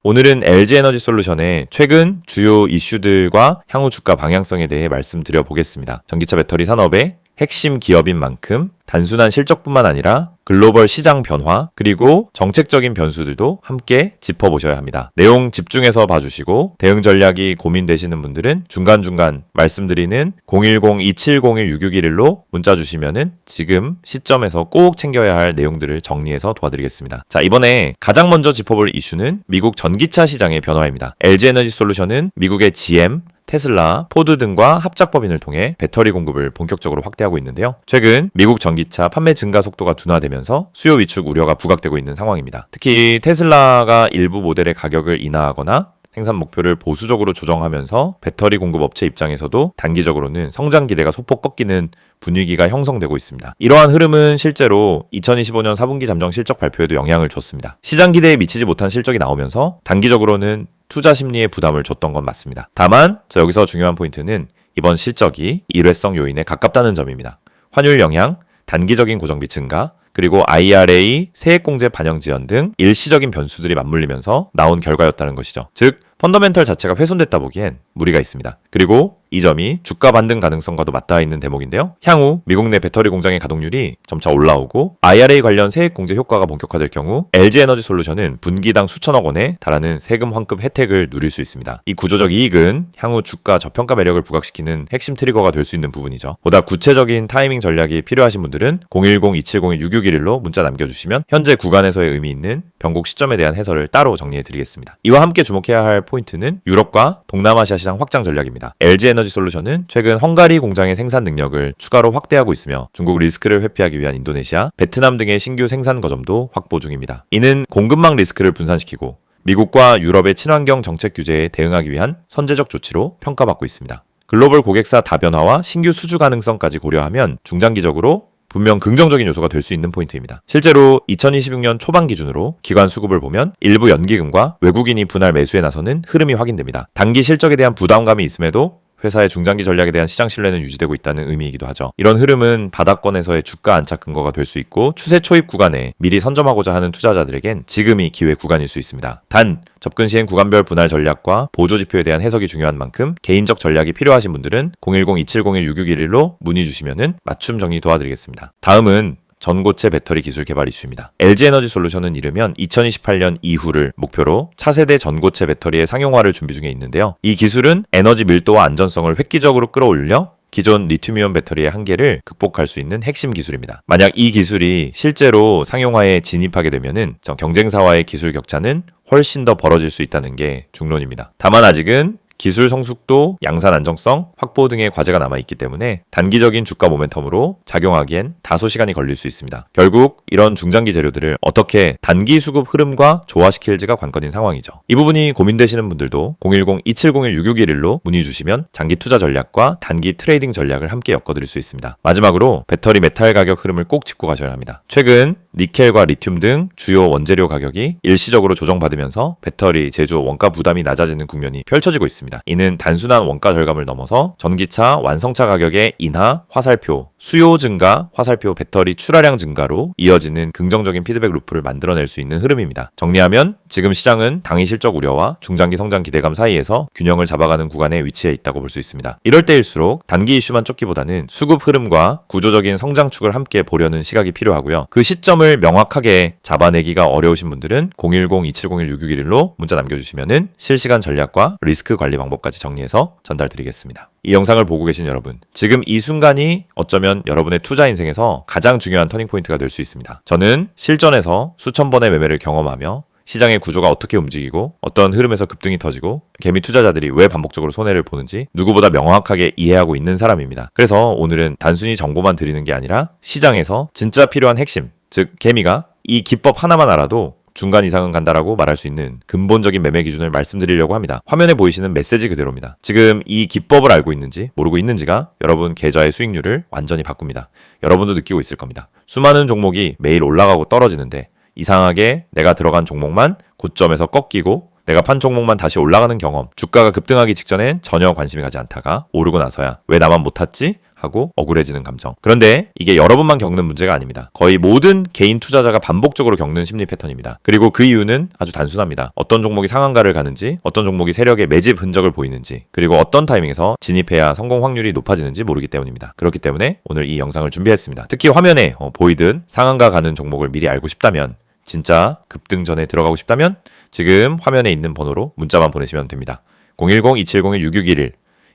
오늘은 LG에너지솔루션의 최근 주요 이슈들과 향후 주가 방향성에 대해 말씀드려 보겠습니다. 전기차 배터리 산업의 핵심 기업인 만큼 단순한 실적뿐만 아니라 글로벌 시장 변화 그리고 정책적인 변수들도 함께 짚어보셔야 합니다. 내용 집중해서 봐주시고 대응 전략이 고민되시는 분들은 중간중간 말씀드리는 010-2701-6611로 문자 주시면은 지금 시점에서 꼭 챙겨야 할 내용들을 정리해서 도와드리겠습니다. 자, 이번에 가장 먼저 짚어볼 이슈는 미국 전기차 시장의 변화입니다. LG에너지솔루션은 미국의 GM, 테슬라, 포드 등과 합작법인을 통해 배터리 공급을 본격적으로 확대하고 있는데요. 최근 미국 전기차 판매 증가 속도가 둔화되면서 수요 위축 우려가 부각되고 있는 상황입니다. 특히 테슬라가 일부 모델의 가격을 인하하거나 생산 목표를 보수적으로 조정하면서 배터리 공급 업체 입장에서도 단기적으로는 성장 기대가 소폭 꺾이는 분위기가 형성되고 있습니다. 이러한 흐름은 실제로 2025년 4분기 잠정 실적 발표에도 영향을 줬습니다. 시장 기대에 미치지 못한 실적이 나오면서 단기적으로는 투자 심리에 부담을 줬던 건 맞습니다. 다만 여기서 중요한 포인트는 이번 실적이 일회성 요인에 가깝다는 점입니다. 환율 영향, 단기적인 고정비 증가, 그리고 IRA, 세액공제 반영 지연 등 일시적인 변수들이 맞물리면서 나온 결과였다는 것이죠. 즉, 펀더멘털 자체가 훼손됐다 보기엔 무리가 있습니다. 그리고 이 점이 주가 반등 가능성과도 맞닿아 있는 대목인데요. 향후 미국 내 배터리 공장의 가동률이 점차 올라오고 IRA 관련 세액 공제 효과가 본격화될 경우 LG에너지솔루션은 분기당 수천억 원에 달하는 세금 환급 혜택을 누릴 수 있습니다. 이 구조적 이익은 향후 주가 저평가 매력을 부각시키는 핵심 트리거가 될 수 있는 부분이죠. 보다 구체적인 타이밍 전략이 필요하신 분들은 010-2701-6611로 문자 남겨주시면 현재 구간에서의 의미 있는 변곡 시점에 대한 해설을 따로 정리해드리겠습니다. 이와 함께 주목해야 할 포인트는 유럽과 동남아시아 시장 확장 전략입니다. LG에너지솔루션은 최근 헝가리 공장의 생산 능력을 추가로 확대하고 있으며 중국 리스크를 회피하기 위한 인도네시아, 베트남 등의 신규 생산 거점도 확보 중입니다. 이는 공급망 리스크를 분산시키고 미국과 유럽의 친환경 정책 규제에 대응하기 위한 선제적 조치로 평가받고 있습니다. 글로벌 고객사 다변화와 신규 수주 가능성까지 고려하면 중장기적으로 분명 긍정적인 요소가 될 수 있는 포인트입니다. 실제로 2026년 초반 기준으로 기관 수급을 보면 일부 연기금과 외국인이 분할 매수에 나서는 흐름이 확인됩니다. 단기 실적에 대한 부담감이 있음에도 회사의 중장기 전략에 대한 시장 신뢰는 유지되고 있다는 의미이기도 하죠. 이런 흐름은 바닥권에서의 주가 안착 근거가 될 수 있고 추세 초입 구간에 미리 선점하고자 하는 투자자들에겐 지금이 기회 구간일 수 있습니다. 단, 접근 시행 구간별 분할 전략과 보조 지표에 대한 해석이 중요한 만큼 개인적 전략이 필요하신 분들은 010-2701-6611로 문의 주시면은 맞춤 정리 도와드리겠습니다. 다음은 전고체 배터리 기술 개발 이슈입니다. LG에너지솔루션은 이르면 2028년 이후를 목표로 차세대 전고체 배터리의 상용화를 준비 중에 있는데요. 이 기술은 에너지 밀도와 안전성을 획기적으로 끌어올려 기존 리튬이온 배터리의 한계를 극복할 수 있는 핵심 기술입니다. 만약 이 기술이 실제로 상용화에 진입하게 되면은 경쟁사와의 기술 격차는 훨씬 더 벌어질 수 있다는 게 중론입니다. 다만 아직은 기술 성숙도, 양산 안정성, 확보 등의 과제가 남아있기 때문에 단기적인 주가 모멘텀으로 작용하기엔 다소 시간이 걸릴 수 있습니다. 결국 이런 중장기 재료들을 어떻게 단기 수급 흐름과 조화시킬지가 관건인 상황이죠. 이 부분이 고민되시는 분들도 010-2701-6611로 문의 주시면 장기 투자 전략과 단기 트레이딩 전략을 함께 엮어드릴 수 있습니다. 마지막으로 배터리 메탈 가격 흐름을 꼭 짚고 가셔야 합니다. 최근 니켈과 리튬 등 주요 원재료 가격이 일시적으로 조정받으면서 배터리 제조 원가 부담이 낮아지는 국면이 펼쳐지고 있습니다. 이는 단순한 원가 절감을 넘어서 전기차 완성차 가격의 인하, 화살표, 수요 증가, 화살표 배터리 출하량 증가로 이어지는 긍정적인 피드백 루프를 만들어낼 수 있는 흐름입니다. 정리하면 지금 시장은 당위 실적 우려와 중장기 성장 기대감 사이에서 균형을 잡아가는 구간에 위치해 있다고 볼 수 있습니다. 이럴 때일수록 단기 이슈만 쫓기보다는 수급 흐름과 구조적인 성장축을 함께 보려는 시각이 필요하고요. 그 시점을 명확하게 잡아내기가 어려우신 분들은 010-2701-6611로 문자 남겨주시면은 실시간 전략과 리스크 관리 방법까지 정리해서 전달드리겠습니다. 이 영상을 보고 계신 여러분, 지금 이 순간이 어쩌면 여러분의 투자 인생에서 가장 중요한 터닝포인트가 될 수 있습니다. 저는 실전에서 수천 번의 매매를 경험하며 시장의 구조가 어떻게 움직이고 어떤 흐름에서 급등이 터지고 개미 투자자들이 왜 반복적으로 손해를 보는지 누구보다 명확하게 이해하고 있는 사람입니다. 그래서 오늘은 단순히 정보만 드리는 게 아니라 시장에서 진짜 필요한 핵심, 즉 개미가 이 기법 하나만 알아도 중간 이상은 간다라고 말할 수 있는 근본적인 매매 기준을 말씀드리려고 합니다. 화면에 보이시는 메시지 그대로입니다. 지금 이 기법을 알고 있는지 모르고 있는지가 여러분 계좌의 수익률을 완전히 바꿉니다. 여러분도 느끼고 있을 겁니다. 수많은 종목이 매일 올라가고 떨어지는데 이상하게 내가 들어간 종목만 고점에서 꺾이고 내가 판 종목만 다시 올라가는 경험, 주가가 급등하기 직전엔 전혀 관심이 가지 않다가 오르고 나서야 왜 나만 못 탔지? 하고 억울해지는 감정. 그런데 이게 여러분만 겪는 문제가 아닙니다. 거의 모든 개인 투자자가 반복적으로 겪는 심리 패턴입니다. 그리고 그 이유는 아주 단순합니다. 어떤 종목이 상한가를 가는지, 어떤 종목이 세력의 매집 흔적을 보이는지, 그리고 어떤 타이밍에서 진입해야 성공 확률이 높아지는지 모르기 때문입니다. 그렇기 때문에 오늘 이 영상을 준비했습니다. 특히 화면에 보이듯 상한가 가는 종목을 미리 알고 싶다면, 진짜 급등 전에 들어가고 싶다면 지금 화면에 있는 번호로 문자만 보내시면 됩니다. 010-2701-6611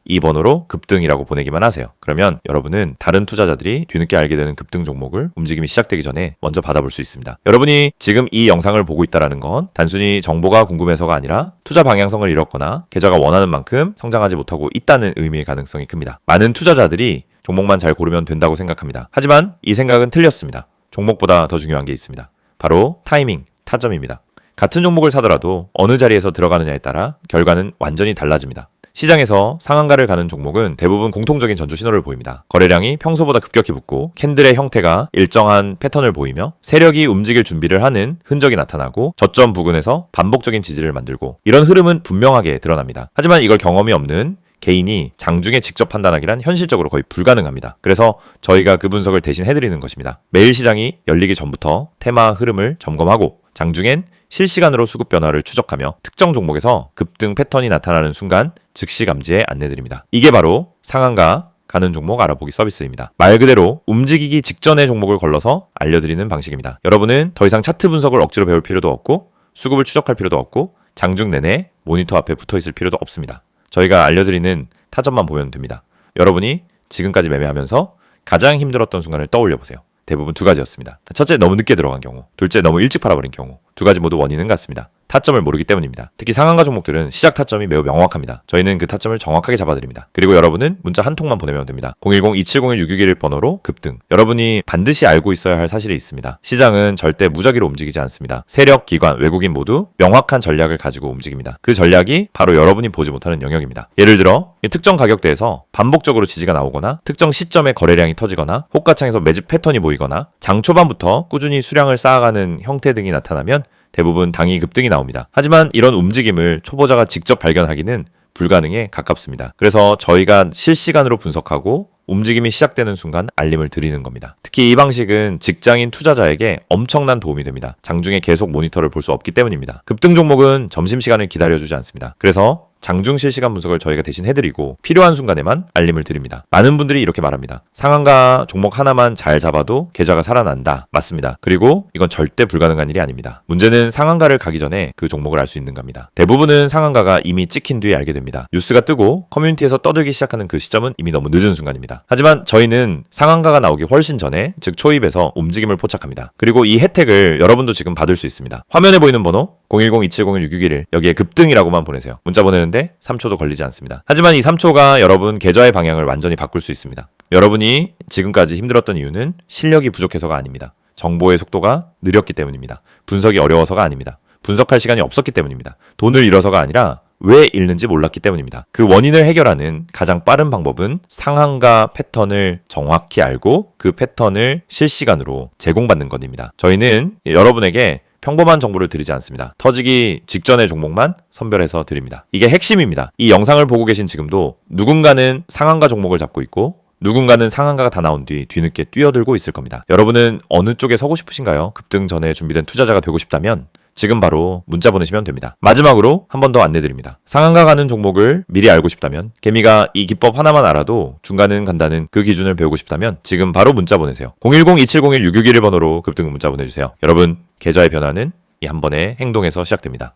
이 번호로 급등이라고 보내기만 하세요. 그러면 여러분은 다른 투자자들이 뒤늦게 알게 되는 급등 종목을 움직임이 시작되기 전에 먼저 받아볼 수 있습니다. 여러분이 지금 이 영상을 보고 있다는 건 단순히 정보가 궁금해서가 아니라 투자 방향성을 잃었거나 계좌가 원하는 만큼 성장하지 못하고 있다는 의미의 가능성이 큽니다. 많은 투자자들이 종목만 잘 고르면 된다고 생각합니다. 하지만 이 생각은 틀렸습니다. 종목보다 더 중요한 게 있습니다. 바로 타이밍, 타점입니다. 같은 종목을 사더라도 어느 자리에서 들어가느냐에 따라 결과는 완전히 달라집니다. 시장에서 상한가를 가는 종목은 대부분 공통적인 전조 신호를 보입니다. 거래량이 평소보다 급격히 붙고 캔들의 형태가 일정한 패턴을 보이며 세력이 움직일 준비를 하는 흔적이 나타나고 저점 부근에서 반복적인 지지를 만들고 이런 흐름은 분명하게 드러납니다. 하지만 이걸 경험이 없는 개인이 장중에 직접 판단하기란 현실적으로 거의 불가능합니다. 그래서 저희가 그 분석을 대신 해드리는 것입니다. 매일 시장이 열리기 전부터 테마 흐름을 점검하고 장중엔 실시간으로 수급 변화를 추적하며 특정 종목에서 급등 패턴이 나타나는 순간 즉시 감지에 안내드립니다. 이게 바로 상한가 가는 종목 알아보기 서비스입니다. 말 그대로 움직이기 직전의 종목을 걸러서 알려드리는 방식입니다. 여러분은 더 이상 차트 분석을 억지로 배울 필요도 없고 수급을 추적할 필요도 없고 장중 내내 모니터 앞에 붙어있을 필요도 없습니다. 저희가 알려드리는 타점만 보면 됩니다. 여러분이 지금까지 매매하면서 가장 힘들었던 순간을 떠올려 보세요. 대부분 두 가지였습니다. 첫째, 너무 늦게 들어간 경우. 둘째, 너무 일찍 팔아버린 경우. 두 가지 모두 원인은 같습니다. 타점을 모르기 때문입니다. 특히 상한가 종목들은 시작 타점이 매우 명확합니다. 저희는 그 타점을 정확하게 잡아드립니다. 그리고 여러분은 문자 한 통만 보내면 됩니다. 010-2701-6611 번호로 급등. 여러분이 반드시 알고 있어야 할 사실이 있습니다. 시장은 절대 무작위로 움직이지 않습니다. 세력, 기관, 외국인 모두 명확한 전략을 가지고 움직입니다. 그 전략이 바로 여러분이 보지 못하는 영역입니다. 예를 들어 특정 가격대에서 반복적으로 지지가 나오거나 특정 시점에 거래량이 터지거나 호가창에서 매집 패턴이 보이거나 장 초반부터 꾸준히 수량을 쌓아가는 형태 등이 나타나면 대부분 당이 급등이 나옵니다. 하지만 이런 움직임을 초보자가 직접 발견하기는 불가능에 가깝습니다. 그래서 저희가 실시간으로 분석하고 움직임이 시작되는 순간 알림을 드리는 겁니다. 특히 이 방식은 직장인 투자자에게 엄청난 도움이 됩니다. 장중에 계속 모니터를 볼 수 없기 때문입니다. 급등 종목은 점심시간을 기다려주지 않습니다. 그래서 장중 실시간 분석을 저희가 대신 해드리고 필요한 순간에만 알림을 드립니다. 많은 분들이 이렇게 말합니다. 상한가 종목 하나만 잘 잡아도 계좌가 살아난다. 맞습니다. 그리고 이건 절대 불가능한 일이 아닙니다. 문제는 상한가를 가기 전에 그 종목을 알 수 있는 겁니다. 대부분은 상한가가 이미 찍힌 뒤에 알게 됩니다. 뉴스가 뜨고 커뮤니티에서 떠들기 시작하는 그 시점은 이미 너무 늦은 순간입니다. 하지만 저희는 상한가가 나오기 훨씬 전에 즉 초입에서 움직임을 포착합니다. 그리고 이 혜택을 여러분도 지금 받을 수 있습니다. 화면에 보이는 번호 010-2701-6611 여기에 급등이라고만 보내세요. 문자 보내는데 3초도 걸리지 않습니다. 하지만 이 3초가 여러분 계좌의 방향을 완전히 바꿀 수 있습니다. 여러분이 지금까지 힘들었던 이유는 실력이 부족해서가 아닙니다. 정보의 속도가 느렸기 때문입니다. 분석이 어려워서가 아닙니다. 분석할 시간이 없었기 때문입니다. 돈을 잃어서가 아니라 왜 잃는지 몰랐기 때문입니다. 그 원인을 해결하는 가장 빠른 방법은 상한가 패턴을 정확히 알고 그 패턴을 실시간으로 제공받는 것입니다. 저희는 여러분에게 평범한 정보를 드리지 않습니다. 터지기 직전의 종목만 선별해서 드립니다. 이게 핵심입니다. 이 영상을 보고 계신 지금도 누군가는 상한가 종목을 잡고 있고 누군가는 상한가가 다 나온 뒤 뒤늦게 뛰어들고 있을 겁니다. 여러분은 어느 쪽에 서고 싶으신가요? 급등 전에 준비된 투자자가 되고 싶다면 지금 바로 문자 보내시면 됩니다. 마지막으로 한 번 더 안내드립니다. 상한가 가는 종목을 미리 알고 싶다면 개미가 이 기법 하나만 알아도 중간은 간다는 그 기준을 배우고 싶다면 지금 바로 문자 보내세요. 010-2701-6611 번호로 급등 문자 보내주세요. 여러분 계좌의 변화는 이 한 번의 행동에서 시작됩니다.